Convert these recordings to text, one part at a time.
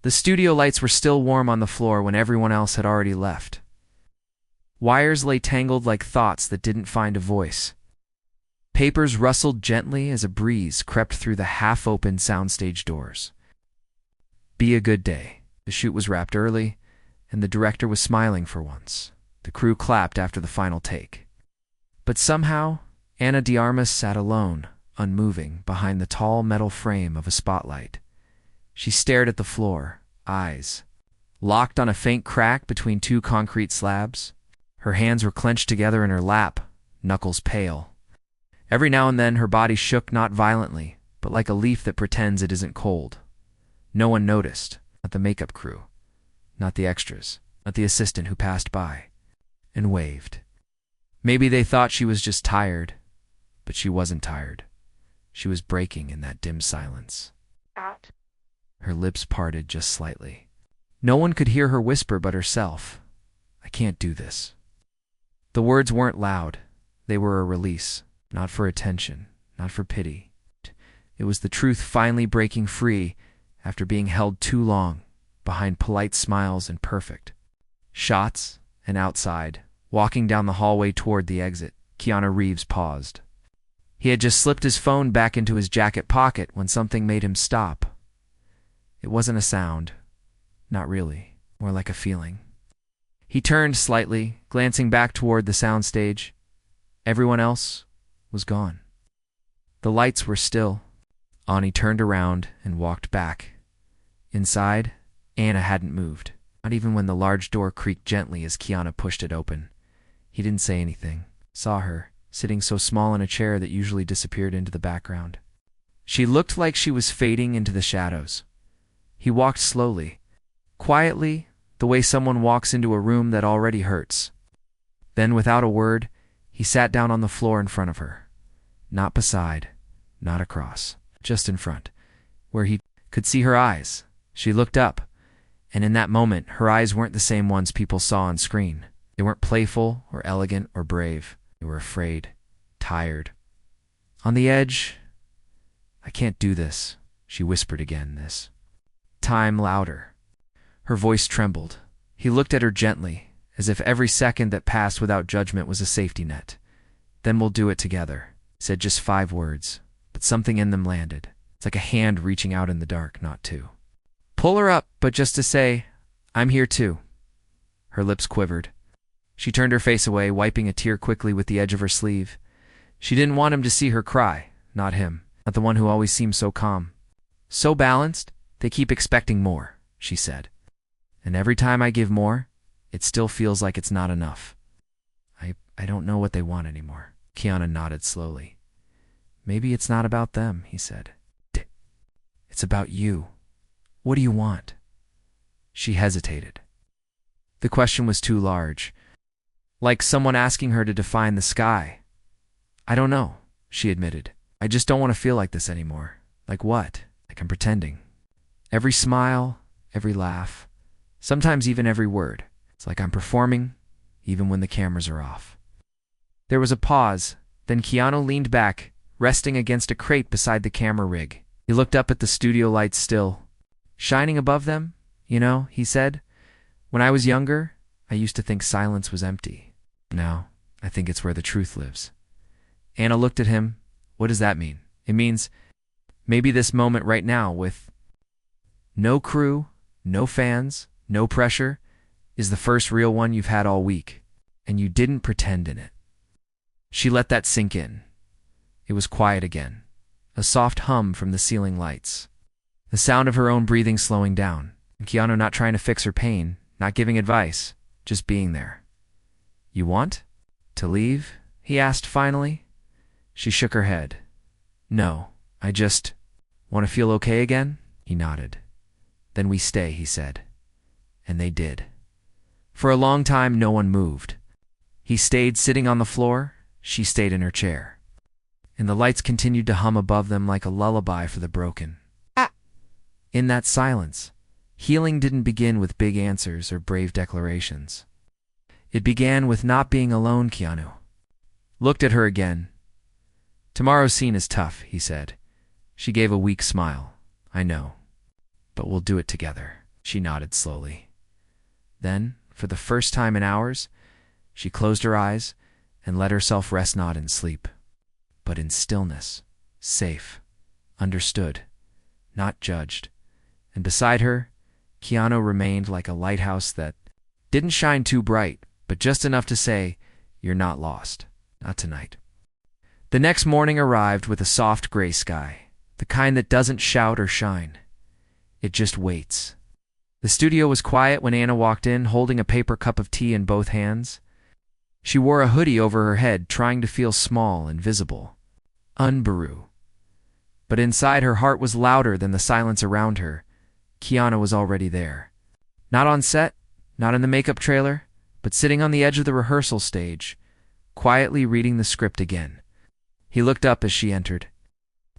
The studio lights were still warm on the floor when everyone else had already left. Wires lay tangled like thoughts that didn't find a voice. Papers rustled gently as a breeze crept through the half-open soundstage doors. Be a good day. The shoot was wrapped early, and the director was smiling for once. The crew clapped after the final take. But somehow, Ana de Armas sat alone, unmoving, behind the tall metal frame of a spotlight. She stared at the floor, eyes locked on a faint crack between two concrete slabs. Her hands were clenched together in her lap, knuckles pale. Every now and then her body shook not violently, but like a leaf that pretends it isn't cold. No one noticed, not the makeup crew, not the extras, not the assistant who passed by and waved. Maybe they thought she was just tired, but she wasn't tired. She was breaking in that dim silence. Out. Her lips parted just slightly. No one could hear her whisper but herself. I can't do this. The words weren't loud. They were a release, not for attention, not for pity. It was the truth finally breaking free after being held too long, behind polite smiles and perfect shots, and outside, walking down the hallway toward the exit, Keanu Reeves paused. He had just slipped his phone back into his jacket pocket when something made him stop. It wasn't a sound. Not really. More like a feeling. He turned slightly, glancing back toward the soundstage. Everyone else was gone. The lights were still. Ani turned around and walked back. Inside, Ana hadn't moved, not even when the large door creaked gently as Keanu pushed it open. He didn't say anything, saw her, sitting so small in a chair that usually disappeared into the background. She looked like she was fading into the shadows. He walked slowly, quietly, the way someone walks into a room that already hurts. Then, without a word, he sat down on the floor in front of her. Not beside, not across, just in front, where he could see her eyes. She looked up, and in that moment, her eyes weren't the same ones people saw on screen. They weren't playful or elegant or brave. They were afraid, tired. On the edge. I can't do this, she whispered again, this time louder. Her voice trembled. He looked at her gently, as if every second that passed without judgment was a safety net. Then we'll do it together, he said just 5 words, but something in them landed. It's like a hand reaching out in the dark, not to pull her up, but just to say, I'm here too. Her lips quivered. She turned her face away, wiping a tear quickly with the edge of her sleeve. She didn't want him to see her cry, not him, not the one who always seemed so calm. So balanced, they keep expecting more, she said. And every time I give more, it still feels like it's not enough. I don't know what they want anymore. Keanu nodded slowly. Maybe it's not about them, he said. It's about you. What do you want? She hesitated. The question was too large. Like someone asking her to define the sky. I don't know, she admitted. I just don't want to feel like this anymore. Like what? Like I'm pretending. Every smile, every laugh, sometimes even every word. It's like I'm performing, even when the cameras are off. There was a pause, then Keanu leaned back, resting against a crate beside the camera rig. He looked up at the studio lights still, shining above them. You know, he said, when I was younger, I used to think silence was empty. Now, I think it's where the truth lives. Ana looked at him. What does that mean? It means maybe this moment right now with no crew, no fans, no pressure, is the first real one you've had all week, and you didn't pretend in it. She let that sink in. It was quiet again, a soft hum from the ceiling lights, the sound of her own breathing slowing down, and Keanu not trying to fix her pain, not giving advice, just being there. You want to leave? He asked finally. She shook her head. No, I just want to feel okay again? He nodded. Then we stay, he said. And they did. For a long time, no one moved. He stayed sitting on the floor. She stayed in her chair. And the lights continued to hum above them like a lullaby for the broken. In that silence, healing didn't begin with big answers or brave declarations. It began with not being alone. Keanu looked at her again. Tomorrow's scene is tough, he said. She gave a weak smile. I know. But we'll do it together. She nodded slowly. Then, for the first time in hours, she closed her eyes and let herself rest not in sleep, but in stillness, safe, understood, not judged. And beside her, Keanu remained like a lighthouse that didn't shine too bright, but just enough to say, "You're not lost. Not tonight." The next morning arrived with a soft gray sky, the kind that doesn't shout or shine. It just waits. The studio was quiet when Anna walked in, holding a paper cup of tea in both hands. She wore a hoodie over her head, trying to feel small and visible. Unbaru. But inside, her heart was louder than the silence around her. Keanu was already there. Not on set, not in the makeup trailer, but sitting on the edge of the rehearsal stage, quietly reading the script again. He looked up as she entered.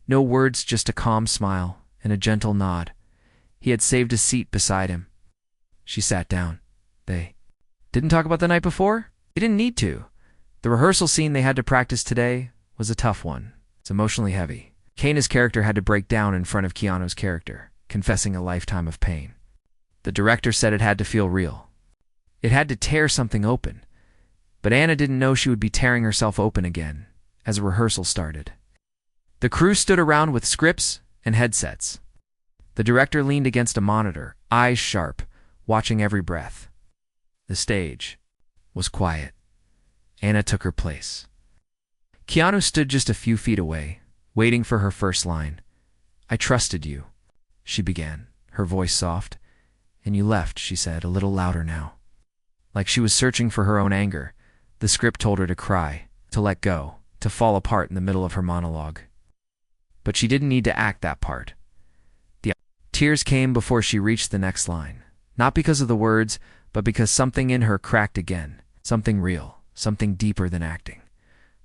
No words, just a calm smile and a gentle nod. He had saved a seat beside him. She sat down. They didn't talk about the night before? They didn't need to. The rehearsal scene they had to practice today was a tough one. It's emotionally heavy. Kana's character had to break down in front of Keanu's character, confessing a lifetime of pain. The director said it had to feel real. It had to tear something open. But Anna didn't know she would be tearing herself open again as a rehearsal started. The crew stood around with scripts and headsets. The director leaned against a monitor, eyes sharp, watching every breath. The stage was quiet. Anna took her place. Keanu stood just a few feet away, waiting for her first line. "I trusted you," she began, her voice soft. "And you left," she said, a little louder now. Like she was searching for her own anger, the script told her to cry, to let go, to fall apart in the middle of her monologue. But she didn't need to act that part. The tears came before she reached the next line, not because of the words, but because something in her cracked again, something real, something deeper than acting.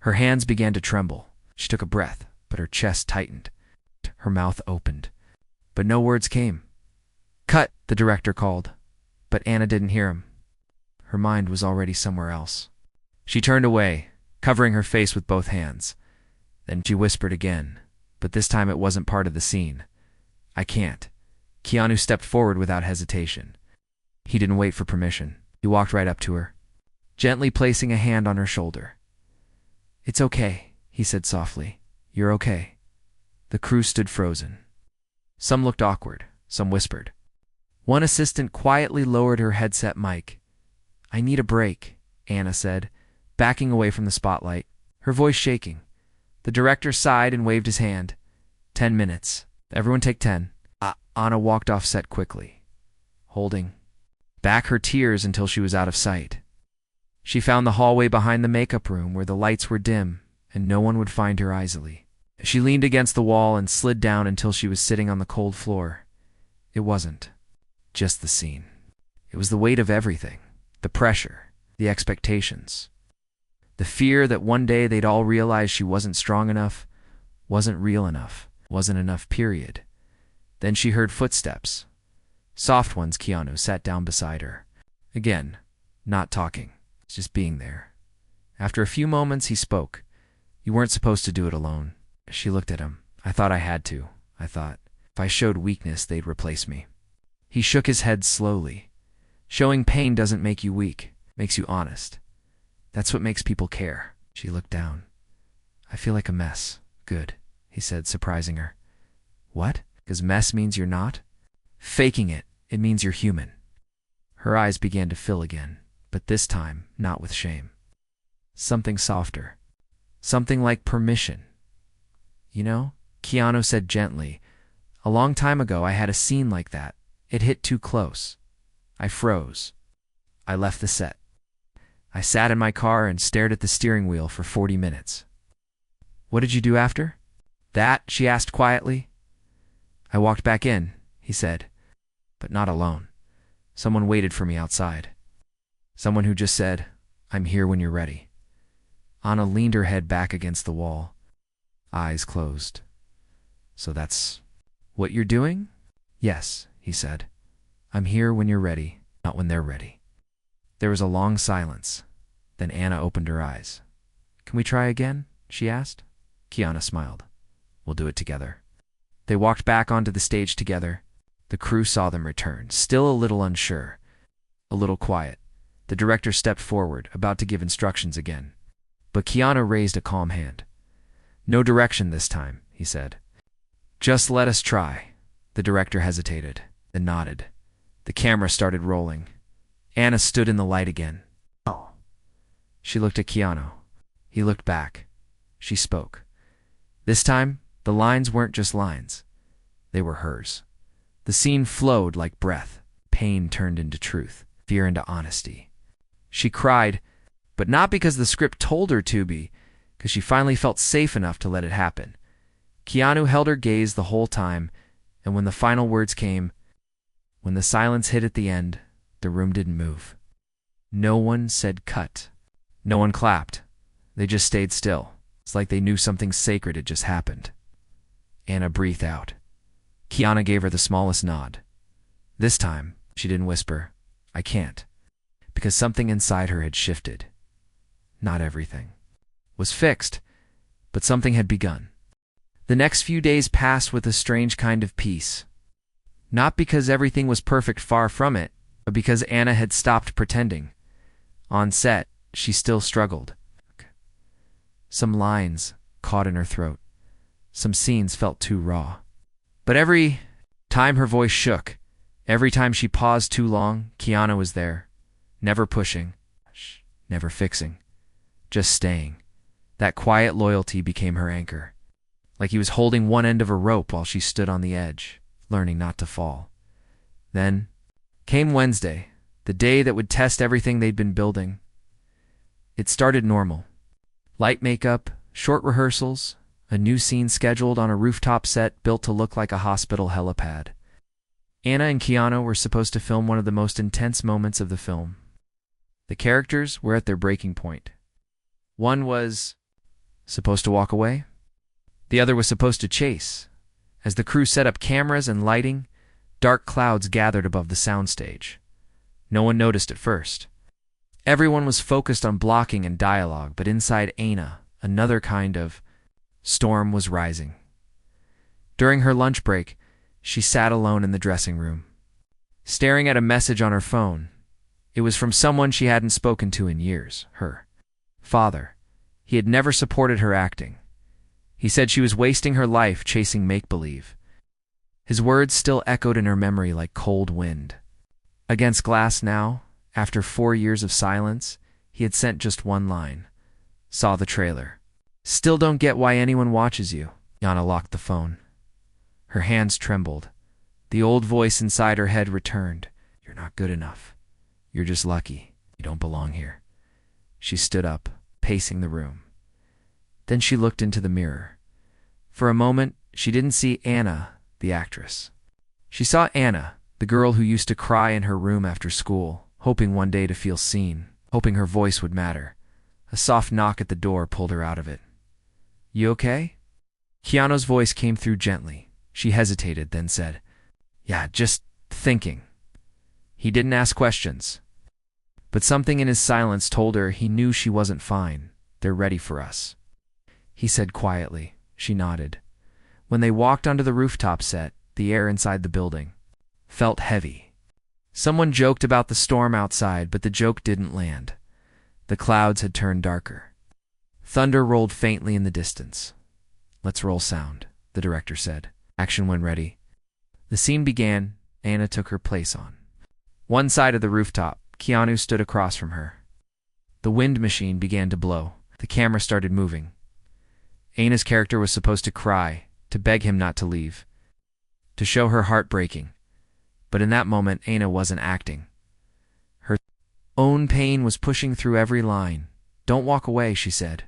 Her hands began to tremble. She took a breath, but her chest tightened. Her mouth opened. But no words came. "Cut," the director called. But Anna didn't hear him. Her mind was already somewhere else. She turned away, covering her face with both hands. Then she whispered again, but this time it wasn't part of the scene. "I can't." Keanu stepped forward without hesitation. He didn't wait for permission. He walked right up to her, gently placing a hand on her shoulder. "It's okay," he said softly. "You're okay." The crew stood frozen. Some looked awkward, some whispered. One assistant quietly lowered her headset mic. "I need a break," Anna said, backing away from the spotlight, her voice shaking. The director sighed and waved his hand. 10 minutes. Everyone take 10. Anna walked off set quickly, holding back her tears until she was out of sight. She found the hallway behind the makeup room where the lights were dim and no one would find her easily. She leaned against the wall and slid down until she was sitting on the cold floor. It wasn't just the scene. It was the weight of everything, the pressure, the expectations, the fear that one day they'd all realize she wasn't strong enough, wasn't real enough, wasn't enough, period. Then she heard footsteps. Soft ones. Keanu sat down beside her. Again, not talking, just being there. After a few moments, he spoke. "You weren't supposed to do it alone." She looked at him. "I thought I had to. I thought if I showed weakness, they'd replace me." He shook his head slowly. "Showing pain doesn't make you weak, makes you honest. That's what makes people care." She looked down. "I feel like a mess." "Good," he said, surprising her. "What? Because mess means you're not? Faking it, it means you're human." Her eyes began to fill again, but this time not with shame. Something softer. Something like permission. "You know," Keanu said gently, "a long time ago I had a scene like that. It hit too close. I froze. I left the set. I sat in my car and stared at the steering wheel for 40 minutes. "What did you do after?" "That?" she asked quietly. "I walked back in," he said, "but not alone. Someone waited for me outside. Someone who just said, 'I'm here when you're ready.'" Anna leaned her head back against the wall, eyes closed. "So that's what you're doing?" "Yes," he said. "I'm here when you're ready, not when they're ready." There was a long silence. Then Anna opened her eyes. "Can we try again?" she asked. Keanu smiled. "We'll do it together." They walked back onto the stage together, The crew saw them return, still a little unsure, a little quiet. The director stepped forward, about to give instructions again. But Keanu raised a calm hand. "No direction this time," he said. "Just let us try." The director hesitated, then nodded. The camera started rolling. Anna stood in the light again. "Oh." She looked at Keanu. He looked back. She spoke. This time, the lines weren't just lines. They were hers. The scene flowed like breath. Pain turned into truth, fear into honesty. She cried, but not because the script told her to be, because she finally felt safe enough to let it happen. Keanu held her gaze the whole time, and when the final words came, when the silence hit at the end, the room didn't move. No one said cut. No one clapped. They just stayed still. It's like they knew something sacred had just happened. Anna breathed out. Keanu gave her the smallest nod. This time, she didn't whisper, "I can't," because something inside her had shifted. Not everything was fixed, but something had begun. The next few days passed with a strange kind of peace. Not because everything was perfect, far from it, but because Anna had stopped pretending. On set, she still struggled. Some lines caught in her throat. Some scenes felt too raw. But every time her voice shook, every time she paused too long, Keanu was there. Never pushing, never fixing, just staying. That quiet loyalty became her anchor. Like he was holding one end of a rope while she stood on the edge, learning not to fall. Then came Wednesday, the day that would test everything they'd been building. It started normal. Light makeup, short rehearsals, a new scene scheduled on a rooftop set built to look like a hospital helipad. Anna and Keanu were supposed to film one of the most intense moments of the film. The characters were at their breaking point. One was supposed to walk away. The other was supposed to chase. As the crew set up cameras and lighting, dark clouds gathered above the soundstage. No one noticed at first. Everyone was focused on blocking and dialogue, but inside Anna, another kind of storm was rising. During her lunch break, she sat alone in the dressing room, staring at a message on her phone. It was from someone she hadn't spoken to in years, her father. He had never supported her acting. He said she was wasting her life chasing make-believe. His words still echoed in her memory like cold wind. Against glass now, after 4 years of silence, he had sent just one line. Saw the trailer. Still don't get why anyone watches you. Yana locked the phone. Her hands trembled. The old voice inside her head returned. You're not good enough. You're just lucky. You don't belong here. She stood up, pacing the room. Then she looked into the mirror. For a moment, she didn't see Anna, the actress. She saw Anna, the girl who used to cry in her room after school, hoping one day to feel seen, hoping her voice would matter. A soft knock at the door pulled her out of it. You okay? Keanu's voice came through gently. She hesitated, then said, Yeah, just thinking. He didn't ask questions. But something in his silence told her he knew she wasn't fine. They're ready for us. He said quietly. She nodded. When they walked onto the rooftop set, the air inside the building felt heavy. Someone joked about the storm outside, but the joke didn't land. The clouds had turned darker. Thunder rolled faintly in the distance. Let's roll sound, the director said. Action when ready. The scene began. Anna took her place on one side of the rooftop. Keanu stood across from her. The wind machine began to blow. The camera started moving. Anna's character was supposed to cry, to beg him not to leave, to show her heart breaking. But in that moment, Anna wasn't acting. Her own pain was pushing through every line. Don't walk away, she said.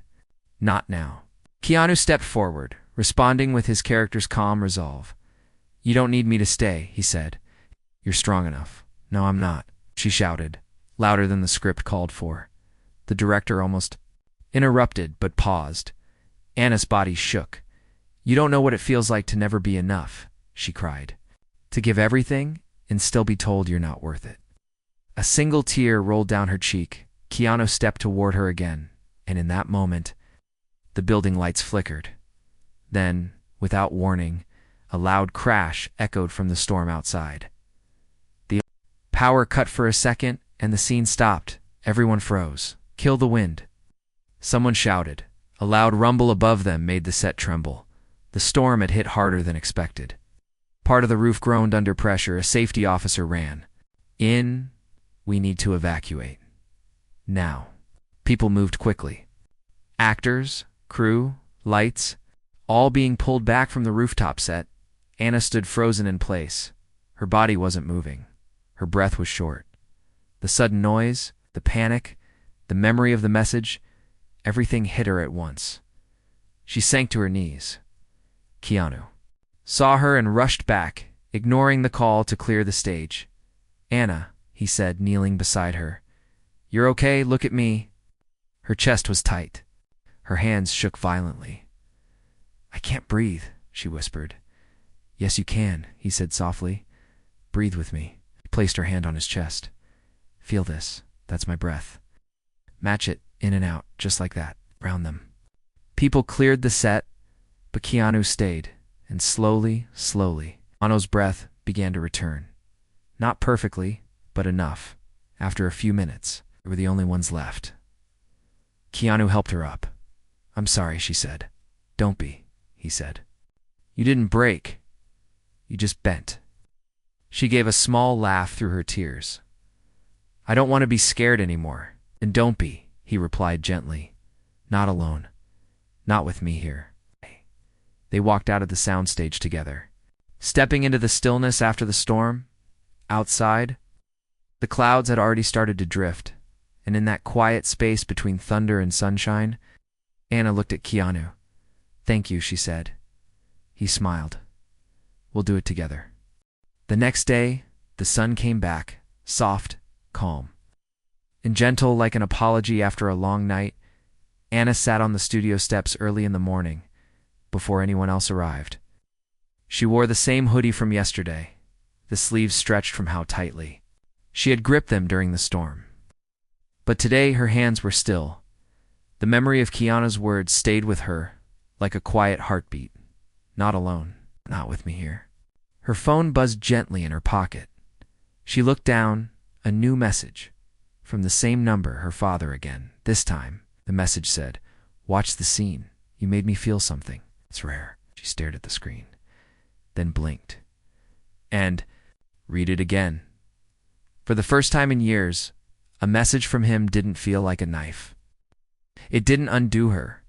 Not now. Keanu stepped forward, responding with his character's calm resolve. You don't need me to stay, he said. You're strong enough. No, I'm not, she shouted, louder than the script called for. The director almost interrupted, but paused. Anna's body shook. You don't know what it feels like to never be enough, she cried. To give everything and still be told you're not worth it. A single tear rolled down her cheek. Keanu stepped toward her again, and in that moment, the building lights flickered. Then, without warning, A loud crash echoed from the storm outside. The power cut for a second, and the scene stopped. Everyone froze. "Kill the wind!" Someone shouted. A loud rumble above them made the set tremble. The storm had hit harder than expected. Part of the roof groaned under pressure. A safety officer ran. "In. We need to evacuate. Now." People moved quickly. Actors, crew, lights, all being pulled back from the rooftop set. Anna stood frozen in place. Her body wasn't moving. Her breath was short. The sudden noise, the panic, the memory of the message, everything hit her at once. She sank to her knees. Keanu saw her and rushed back, ignoring the call to clear the stage. "Anna," he said, kneeling beside her. "You're okay? Look at me." Her chest was tight. Her hands shook violently. "I can't breathe," she whispered. "Yes, you can," he said softly. "Breathe with me." He placed her hand on his chest. "Feel this. That's my breath. Match it in and out, just like that, round them." People cleared the set, but Keanu stayed, and slowly, Keanu's breath began to return. Not perfectly, but enough. After a few minutes, they were the only ones left. Keanu helped her up. "I'm sorry," she said. "Don't be," he said. "You didn't break. You just bent." She gave a small laugh through her tears. "I don't want to be scared anymore." "Then don't be," he replied gently. "Not alone. Not with me here." They walked out of the soundstage together. Stepping into the stillness after the storm, outside, the clouds had already started to drift, and in that quiet space between thunder and sunshine, Anna looked at Keanu. "Thank you," she said. He smiled. "We'll do it together." The next day, the sun came back, soft, calm, and gentle like an apology after a long night. Anna sat on the studio steps early in the morning, before anyone else arrived. She wore the same hoodie from yesterday, the sleeves stretched from how tightly. She had gripped them during the storm. But today her hands were still. The memory of Keanu's words stayed with her, like a quiet heartbeat. "Not alone. Not with me here." Her phone buzzed gently in her pocket. She looked down, a new message. From the same number, her father again. This time, the message said, "Watch the scene. You made me feel something. It's rare." She stared at the screen, then blinked. And read it again. For the first time in years, a message from him didn't feel like a knife. It didn't undo her.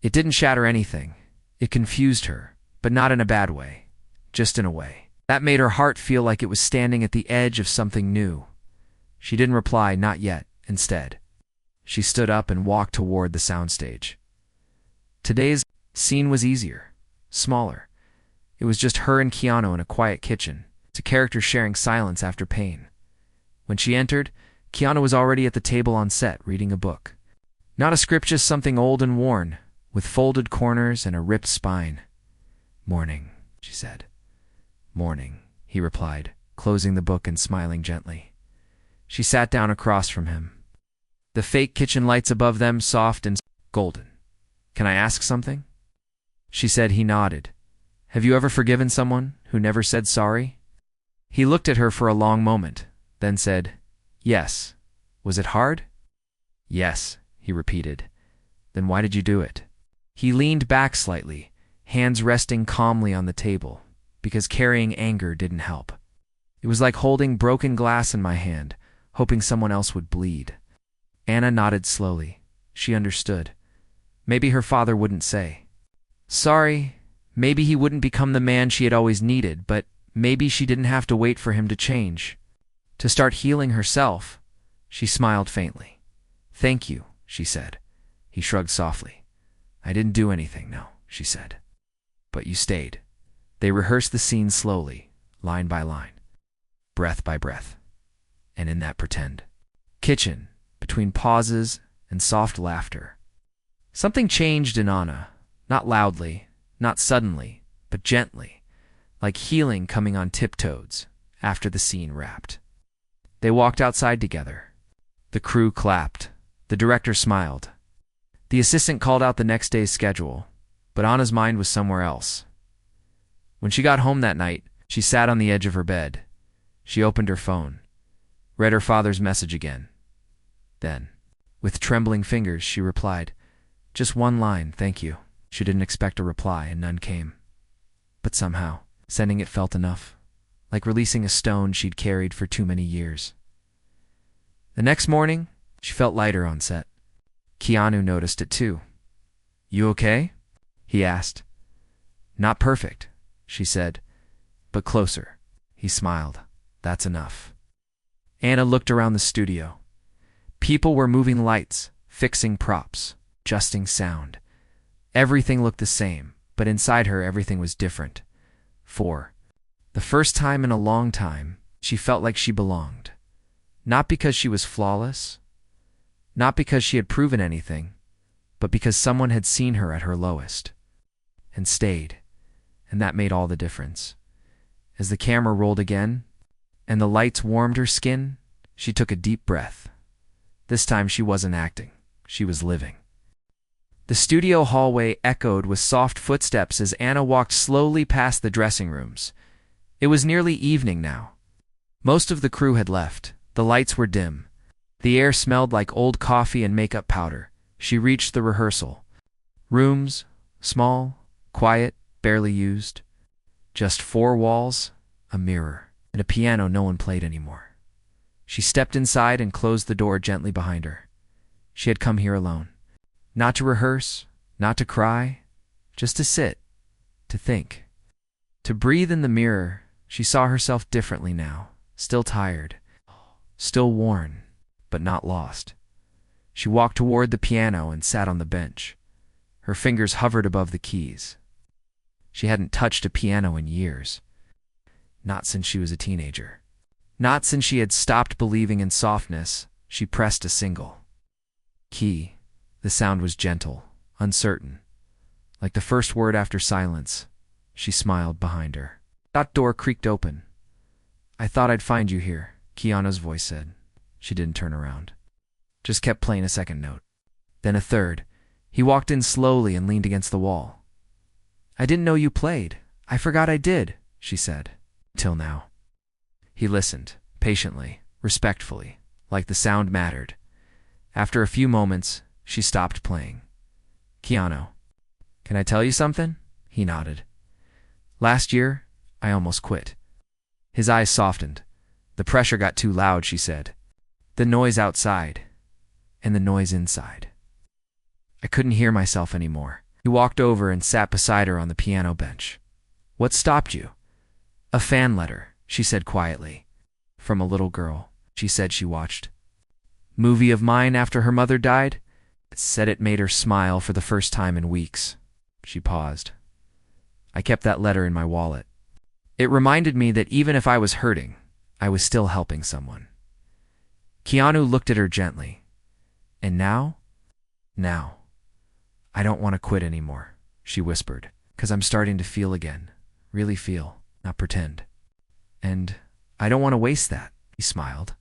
It didn't shatter anything. It confused her, but not in a bad way, just in a way that made her heart feel like it was standing at the edge of something new. She didn't reply, not yet. Instead, she stood up and walked toward the soundstage. Today's scene was easier, smaller. It was just her and Keanu in a quiet kitchen, two characters sharing silence after pain. When she entered, Keanu was already at the table on set, reading a book. Not a script, just something old and worn, with folded corners and a ripped spine. "Morning," she said. "Morning," he replied, closing the book and smiling gently. She sat down across from him. The fake kitchen lights above them, soft and golden. "Can I ask something?" she said. He nodded. "Have you ever forgiven someone who never said sorry?" He looked at her for a long moment, then said, "Yes." "Was it hard?" "Yes," he repeated. "Then why did you do it?" He leaned back slightly, hands resting calmly on the table, because carrying anger didn't help. It was like holding broken glass in my hand, hoping someone else would bleed. Anna nodded slowly. She understood. Maybe her father wouldn't say sorry. Maybe he wouldn't become the man she had always needed, but maybe she didn't have to wait for him to change, to start healing herself. She smiled faintly. "Thank you," she said. He shrugged softly. "I didn't do anything, no," she said. "But you stayed." They rehearsed the scene slowly, line by line, breath by breath. And in that pretend kitchen, between pauses and soft laughter, something changed in Anna, not loudly, not suddenly, but gently, like healing coming on tiptoes after the scene wrapped. They walked outside together. The crew clapped. The director smiled. The assistant called out the next day's schedule, but Anna's mind was somewhere else. When she got home that night, she sat on the edge of her bed. She opened her phone, read her father's message again. Then, with trembling fingers, she replied, "Just one line, thank you." She didn't expect a reply, and none came. But somehow, sending it felt enough, like releasing a stone she'd carried for too many years. The next morning, she felt lighter on set. Keanu noticed it too. "You okay?" he asked. "Not perfect," she said, "but closer." He smiled. "That's enough." Anna looked around the studio. People were moving lights, fixing props, adjusting sound. Everything looked the same, but inside her everything was different. For the first time in a long time, she felt like she belonged. Not because she was flawless, not because she had proven anything, but because someone had seen her at her lowest and stayed, and that made all the difference. As the camera rolled again, and the lights warmed her skin, she took a deep breath. This time she wasn't acting, she was living. The studio hallway echoed with soft footsteps as Anna walked slowly past the dressing rooms. It was nearly evening now. Most of the crew had left. The lights were dim. The air smelled like old coffee and makeup powder. She reached the rehearsal. Rooms, small, quiet, barely used. Just 4 walls, a mirror, and a piano no one played anymore. She stepped inside and closed the door gently behind her. She had come here alone. Not to rehearse, not to cry, just to sit, to think. To breathe in the mirror, she saw herself differently now, still tired, still worn, but not lost. She walked toward the piano and sat on the bench. Her fingers hovered above the keys. She hadn't touched a piano in years. Not since she was a teenager. Not since she had stopped believing in softness. She pressed a single key. The sound was gentle, uncertain. Like the first word after silence, she smiled behind her. That door creaked open. "I thought I'd find you here," Keanu's voice said. She didn't turn around. Just kept playing a second note. Then a third. He walked in slowly and leaned against the wall. "I didn't know you played. I forgot I did," she said. "Till now." He listened, patiently, respectfully, like the sound mattered. After a few moments, she stopped playing. "Keanu, can I tell you something?" He nodded. "Last year, I almost quit." His eyes softened. "The pressure got too loud," she said. "The noise outside, and the noise inside. I couldn't hear myself anymore." He walked over and sat beside her on the piano bench. "What stopped you?" "A fan letter," she said quietly. "From a little girl," she said she watched. "Movie of mine after her mother died?" It said it made her smile for the first time in weeks. She paused. "I kept that letter in my wallet. It reminded me that even if I was hurting, I was still helping someone." Keanu looked at her gently. "And now?" "Now. I don't want to quit anymore," she whispered, "'cause I'm starting to feel again. Really feel, not pretend. And I don't want to waste that," he smiled.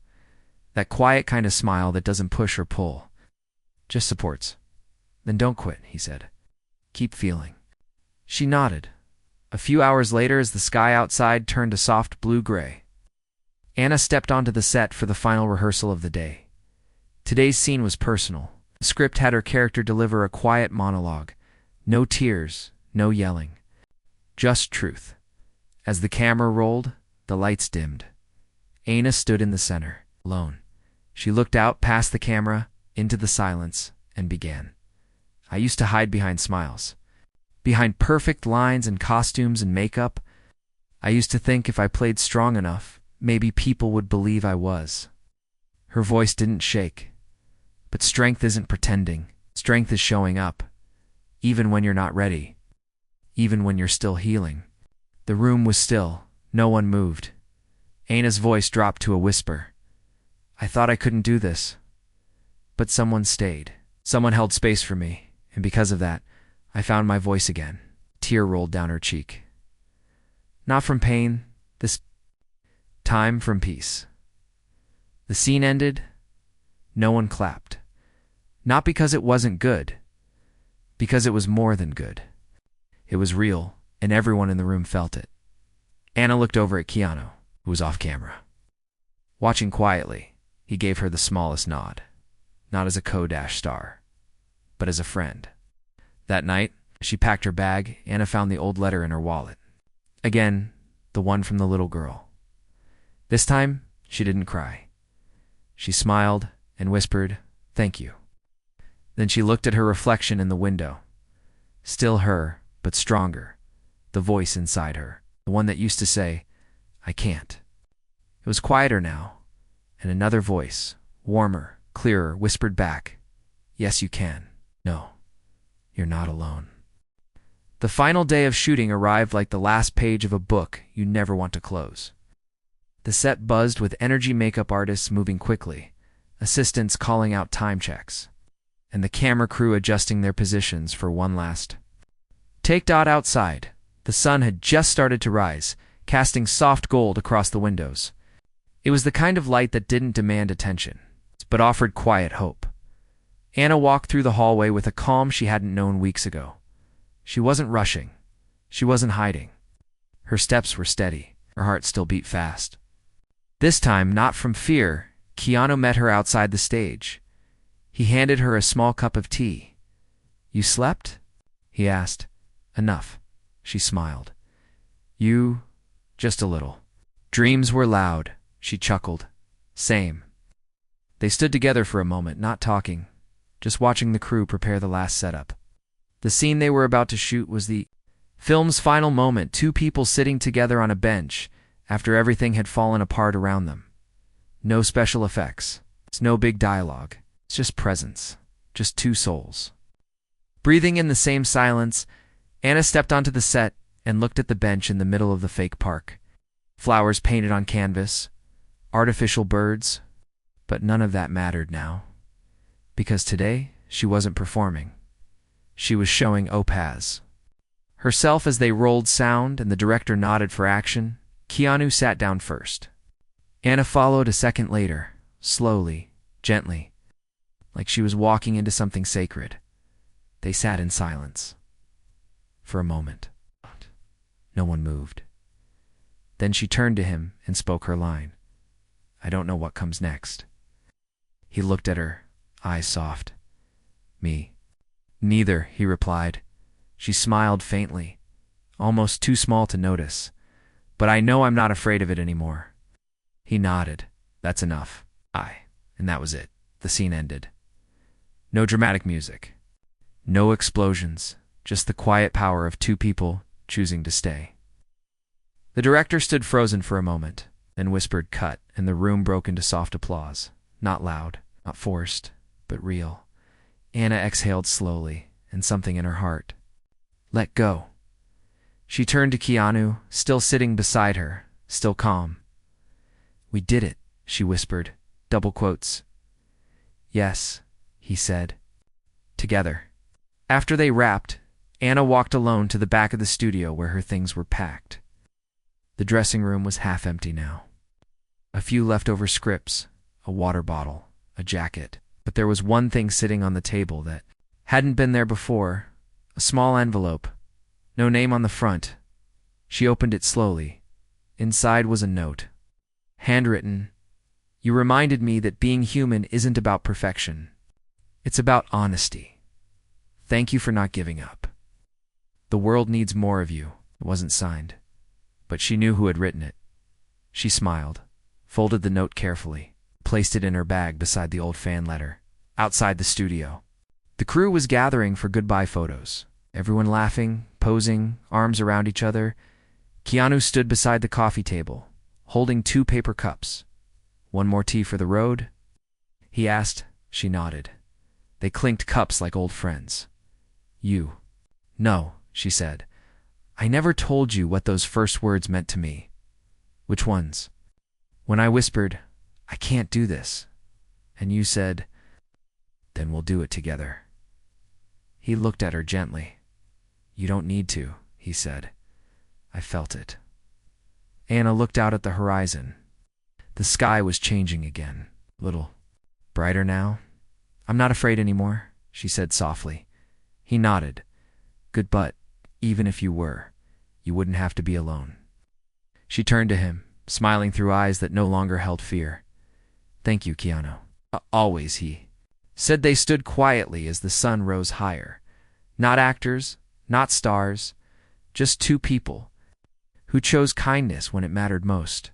"That quiet kind of smile that doesn't push or pull. Just supports." "Then don't quit," he said. "Keep feeling." She nodded. A few hours later, as the sky outside turned a soft blue-gray, Anna stepped onto the set for the final rehearsal of the day. Today's scene was personal. The script had her character deliver a quiet monologue. No tears, no yelling. Just truth. As the camera rolled, the lights dimmed. Anna stood in the center, alone. She looked out past the camera, into the silence, and began. "I used to hide behind smiles. Behind perfect lines and costumes and makeup. I used to think if I played strong enough, maybe people would believe I was." Her voice didn't shake. But strength isn't pretending. Strength is showing up. Even when you're not ready. Even when you're still healing. The room was still. No one moved. Anna's voice dropped to a whisper. "I thought I couldn't do this. But someone stayed. Someone held space for me. And because of that, I found my voice again." A tear rolled down her cheek. Not from pain, this time from peace. The scene ended. No one clapped. Not because it wasn't good. Because it was more than good. It was real, and everyone in the room felt it. Anna looked over at Keanu, who was off camera. Watching quietly, he gave her the smallest nod, not as a Kodash star, but as a friend. That night, as she packed her bag, Anna found the old letter in her wallet. Again, the one from the little girl. This time, she didn't cry. She smiled and whispered, "Thank you." Then she looked at her reflection in the window. Still her, but stronger. The voice inside her, the one that used to say, "I can't." It was quieter now, and another voice, warmer, clearer, whispered back, "Yes, you can. No, you're not alone." The final day of shooting arrived like the last page of a book you never want to close. The set buzzed with energy, makeup artists moving quickly, assistants calling out time checks, and the camera crew adjusting their positions for one last take. Outside, the sun had just started to rise, casting soft gold across the windows. It was the kind of light that didn't demand attention, but offered quiet hope. Anna walked through the hallway with a calm she hadn't known weeks ago. She wasn't rushing. She wasn't hiding. Her steps were steady. Her heart still beat fast. This time, not from fear, Keanu met her outside the stage. He handed her a small cup of tea. "You slept?" he asked. "Enough," she smiled. "You, just a little." "Dreams were loud," she chuckled. "Same." They stood together for a moment, not talking, just watching the crew prepare the last setup. The scene they were about to shoot was the film's final moment, two people sitting together on a bench after everything had fallen apart around them. No special effects. It's no big dialogue. It's just presence. Just two souls. Breathing in the same silence, Anna stepped onto the set and looked at the bench in the middle of the fake park. Flowers painted on canvas, artificial birds, but none of that mattered now. Because today, she wasn't performing. She was showing Opaz herself. As they rolled sound and the director nodded for action, Keanu sat down first. Anna followed a second later, slowly, gently, like she was walking into something sacred. They sat in silence. For a moment. No one moved. Then she turned to him and spoke her line. "I don't know what comes next." He looked at her, eyes soft. "Me?" "Neither," he replied. She smiled faintly, almost too small to notice. "But I know I'm not afraid of it anymore." He nodded. "That's enough." And that was it. The scene ended. No dramatic music. No explosions. Just the quiet power of two people choosing to stay. The director stood frozen for a moment, then whispered "cut," and the room broke into soft applause. Not loud, not forced, but real. Anna exhaled slowly, and something in her heart let go. She turned to Keanu, still sitting beside her, still calm. "We did it," she whispered, double quotes. "Yes," he said. "Together." After they wrapped, Anna walked alone to the back of the studio where her things were packed. The dressing room was half empty now. A few leftover scripts, a water bottle, a jacket. But there was one thing sitting on the table that hadn't been there before, a small envelope, no name on the front. She opened it slowly. Inside was a note. Handwritten, "You reminded me that being human isn't about perfection. It's about honesty. Thank you for not giving up. The world needs more of you." It wasn't signed, but she knew who had written it. She smiled, folded the note carefully, placed it in her bag beside the old fan letter. Outside the studio, the crew was gathering for goodbye photos. Everyone laughing, posing, arms around each other. Keanu stood beside the coffee table, holding 2 paper cups. "One more tea for the road?" he asked. She nodded. They clinked cups like old friends. "You?" "No," she said. "I never told you what those first words meant to me." "Which ones?" "When I whispered, 'I can't do this,' and you said, 'Then we'll do it together.'" He looked at her gently. "You don't need to," he said. "I felt it." Anna looked out at the horizon. The sky was changing again, a little brighter now. "I'm not afraid anymore," she said softly. He nodded. "Good, but even if you were, you wouldn't have to be alone. She turned to him, smiling through eyes that no longer held fear. Thank you, Keanu. Always, he said. They stood quietly as the sun rose higher. Not actors, not stars, just two people who chose kindness when it mattered most.